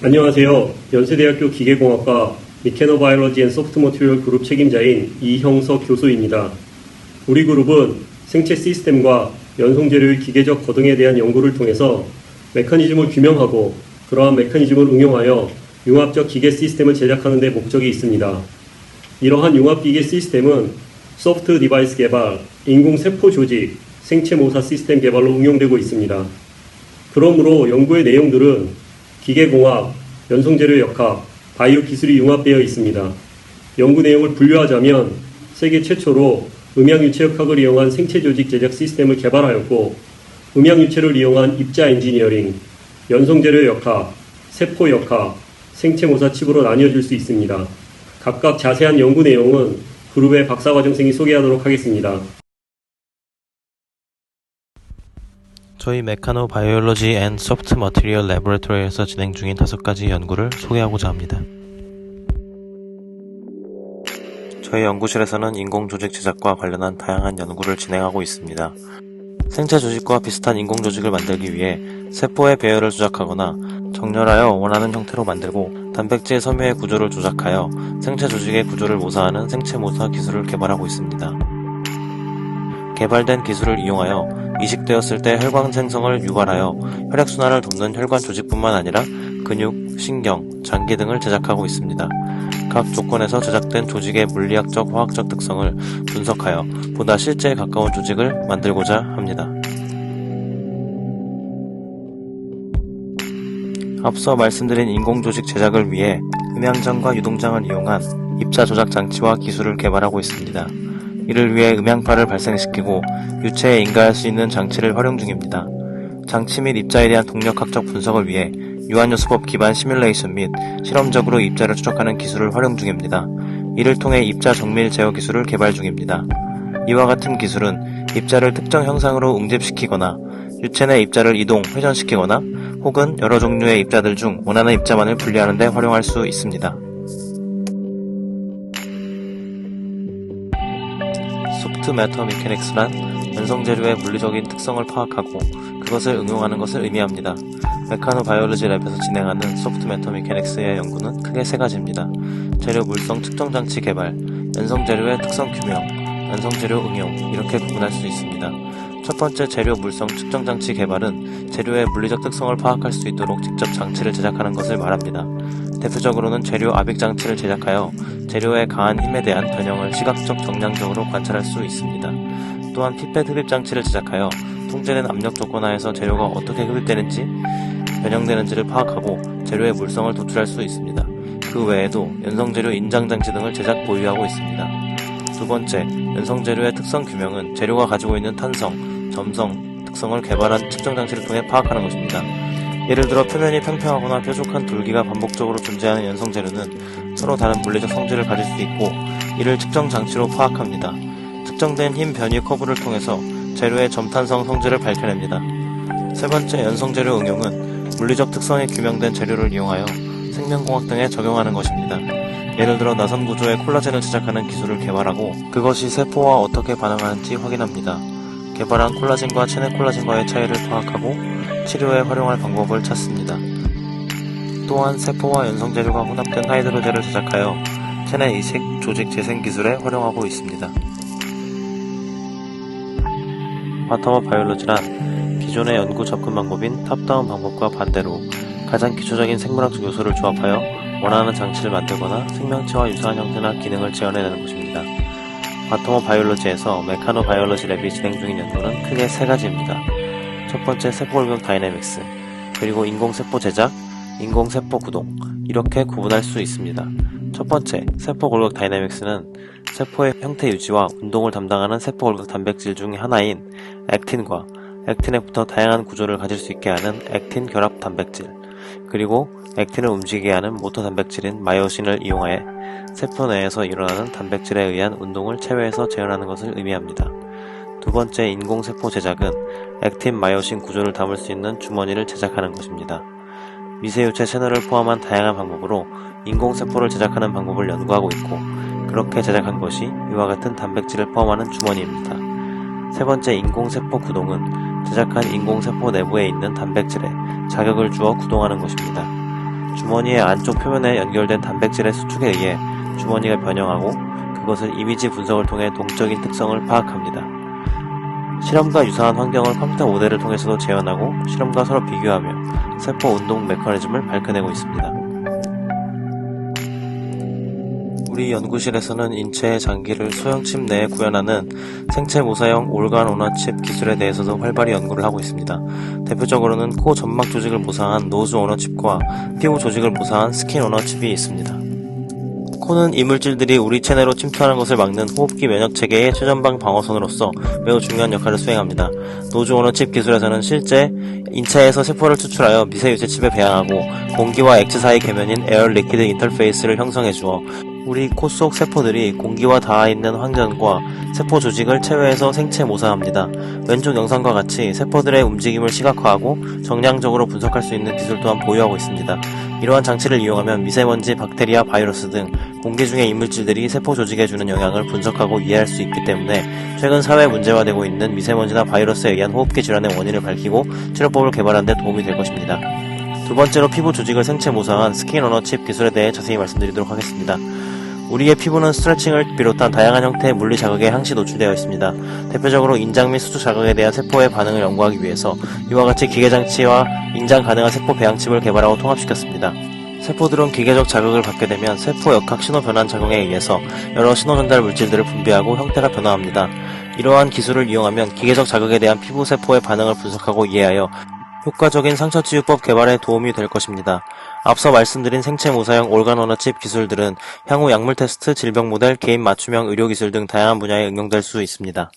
안녕하세요. 연세대학교 기계공학과 미케노바이올로지 앤 소프트머티리얼 그룹 책임자인 이형석 교수입니다. 우리 그룹은 생체 시스템과 연성재료의 기계적 거등에 대한 연구를 통해서 메커니즘을 규명하고 그러한 메커니즘을 응용하여 융합적 기계 시스템을 제작하는 데 목적이 있습니다. 이러한 융합기계 시스템은 소프트 디바이스 개발, 인공세포 조직, 생체 모사 시스템 개발로 응용되고 있습니다. 그러므로 연구의 내용들은 기계공학, 연성재료 역학, 바이오 기술이 융합되어 있습니다. 연구 내용을 분류하자면 세계 최초로 음양유체역학을 이용한 생체조직 제작 시스템을 개발하였고, 음양유체를 이용한 입자 엔지니어링, 연성재료 역학, 세포 역학, 생체모사 칩으로 나뉘어질 수 있습니다. 각각 자세한 연구 내용은 그룹의 박사과정생이 소개하도록 하겠습니다. 저희 메카노 바이올로지 앤 소프트 머티리얼 레보레토리에서 진행 중인 5가지 연구를 소개하고자 합니다. 저희 연구실에서는 인공조직 제작과 관련한 다양한 연구를 진행하고 있습니다. 생체 조직과 비슷한 인공조직을 만들기 위해 세포의 배열을 조작하거나 정렬하여 원하는 형태로 만들고 단백질 섬유의 구조를 조작하여 생체 조직의 구조를 모사하는 생체 모사 기술을 개발하고 있습니다. 개발된 기술을 이용하여 이식되었을 때 혈관 생성을 유발하여 혈액순환을 돕는 혈관 조직뿐만 아니라 근육, 신경, 장기 등을 제작하고 있습니다. 각 조건에서 제작된 조직의 물리학적, 화학적 특성을 분석하여 보다 실제에 가까운 조직을 만들고자 합니다. 앞서 말씀드린 인공조직 제작을 위해 음양장과 유동장을 이용한 입자 조작 장치와 기술을 개발하고 있습니다. 이를 위해 음양파를 발생시키고 유체에 인가할 수 있는 장치를 활용 중입니다. 장치 및 입자에 대한 동력학적 분석을 위해 유한요소법 기반 시뮬레이션 및 실험적으로 입자를 추적하는 기술을 활용 중입니다. 이를 통해 입자 정밀 제어 기술을 개발 중입니다. 이와 같은 기술은 입자를 특정 형상으로 응집시키거나 유체 내 입자를 이동, 회전시키거나 혹은 여러 종류의 입자들 중 원하는 입자만을 분리하는 데 활용할 수 있습니다. 소프트 매터 미케닉스란 연성재료의 물리적인 특성을 파악하고 그것을 응용하는 것을 의미합니다. 메카노 바이올로지 랩에서 진행하는 소프트 매터 미케닉스의 연구는 크게 3가지입니다. 재료 물성 측정 장치 개발, 연성재료의 특성 규명, 연성재료 응용 이렇게 구분할 수 있습니다. 첫 번째 재료 물성 측정 장치 개발은 재료의 물리적 특성을 파악할 수 있도록 직접 장치를 제작하는 것을 말합니다. 대표적으로는 재료 압익 장치를 제작하여 재료의 가한 힘에 대한 변형을 시각적 정량적으로 관찰할 수 있습니다. 또한 피펫 흡입 장치를 제작하여 통제된 압력 조건 하에서 재료가 어떻게 흡입되는지, 변형되는지를 파악하고 재료의 물성을 도출할 수 있습니다. 그 외에도 연성재료 인장 장치 등을 제작 보유하고 있습니다. 두 번째, 연성재료의 특성 규명은 재료가 가지고 있는 탄성, 점성, 특성을 개발한 측정 장치를 통해 파악하는 것입니다. 예를 들어 표면이 평평하거나 뾰족한 돌기가 반복적으로 존재하는 연성재료는 서로 다른 물리적 성질을 가질 수 있고 이를 측정 장치로 파악합니다. 특정된 힘 변이 커브를 통해서 재료의 점탄성 성질을 밝혀냅니다. 세 번째 연성재료 응용은 물리적 특성이 규명된 재료를 이용하여 생명공학 등에 적용하는 것입니다. 예를 들어 나선 구조의 콜라겐을 제작하는 기술을 개발하고 그것이 세포와 어떻게 반응하는지 확인합니다. 개발한 콜라겐과 체내 콜라겐과의 차이를 파악하고 치료에 활용할 방법을 찾습니다. 또한 세포와 연성재료가 혼합된 하이드로젤을 제작하여 체내 이식, 조직 재생 기술에 활용하고 있습니다. 바텀업 바이올로지란 기존의 연구 접근 방법인 탑다운 방법과 반대로 가장 기초적인 생물학적 요소를 조합하여 원하는 장치를 만들거나 생명체와 유사한 형태나 기능을 재현해내는 것입니다. 바텀업 바이올로지에서 메카노 바이올로지 랩이 진행 중인 연구는 크게 3가지입니다. 첫 번째 세포골격 다이내믹스, 그리고 인공세포 제작, 인공세포 구동 이렇게 구분할 수 있습니다. 첫 번째 세포골격 다이내믹스는 세포의 형태 유지와 운동을 담당하는 세포골격 단백질 중의 하나인 액틴과 액틴에 붙어 다양한 구조를 가질 수 있게 하는 액틴 결합 단백질, 그리고 액틴을 움직이게 하는 모터 단백질인 마이오신을 이용하여 세포 내에서 일어나는 단백질에 의한 운동을 체외에서 재현하는 것을 의미합니다. 두 번째 인공세포 제작은 액틴 마이오신 구조를 담을 수 있는 주머니를 제작하는 것입니다. 미세유체 채널을 포함한 다양한 방법으로 인공세포를 제작하는 방법을 연구하고 있고 그렇게 제작한 것이 이와 같은 단백질을 포함하는 주머니입니다. 세 번째 인공세포 구동은 제작한 인공세포 내부에 있는 단백질에 자극을 주어 구동하는 것입니다. 주머니의 안쪽 표면에 연결된 단백질의 수축에 의해 주머니가 변형하고 그것을 이미지 분석을 통해 동적인 특성을 파악합니다. 실험과 유사한 환경을 컴퓨터 모델을 통해서도 재현하고 실험과 서로 비교하며 세포 운동 메커니즘을 밝혀내고 있습니다. 우리 연구실에서는 인체의 장기를 소형칩 내에 구현하는 생체 모사형 올간 오너칩 기술에 대해서도 활발히 연구를 하고 있습니다. 대표적으로는 코 점막 조직을 모사한 노즈 오너칩과 피부 조직을 모사한 스킨 오너칩이 있습니다. 코는 이물질들이 우리 체내로 침투하는 것을 막는 호흡기 면역체계의 최전방 방어선으로서 매우 중요한 역할을 수행합니다. 노즈 오너칩 기술에서는 실제 인체에서 세포를 추출하여 미세 유체칩에 배양하고 공기와 액체 사이 계면인 에어 리퀴드 인터페이스를 형성해 주어 우리 코 속 세포들이 공기와 닿아있는 환경과 세포 조직을 체외에서 생체 모사합니다. 왼쪽 영상과 같이 세포들의 움직임을 시각화하고 정량적으로 분석할 수 있는 기술 또한 보유하고 있습니다. 이러한 장치를 이용하면 미세먼지, 박테리아, 바이러스 등 공기 중의 이물질들이 세포 조직에 주는 영향을 분석하고 이해할 수 있기 때문에 최근 사회 문제화되고 있는 미세먼지나 바이러스에 의한 호흡기 질환의 원인을 밝히고 치료법을 개발하는 데 도움이 될 것입니다. 두 번째로 피부 조직을 생체 모사한 스킨 오너칩 기술에 대해 자세히 말씀드리도록 하겠습니다. 우리의 피부는 스트레칭을 비롯한 다양한 형태의 물리 자극에 항시 노출되어 있습니다. 대표적으로 인장 및 수축 자극에 대한 세포의 반응을 연구하기 위해서 이와 같이 기계장치와 인장 가능한 세포 배양칩을 개발하고 통합시켰습니다. 세포들은 기계적 자극을 받게 되면 세포 역학 신호 변환 작용에 의해서 여러 신호 전달 물질들을 분비하고 형태가 변화합니다. 이러한 기술을 이용하면 기계적 자극에 대한 피부 세포의 반응을 분석하고 이해하여 효과적인 상처치유법 개발에 도움이 될 것입니다. 앞서 말씀드린 생체 모사형 올간 오너칩 기술들은 향후 약물 테스트, 질병 모델, 개인 맞춤형 의료 기술 등 다양한 분야에 응용될 수 있습니다.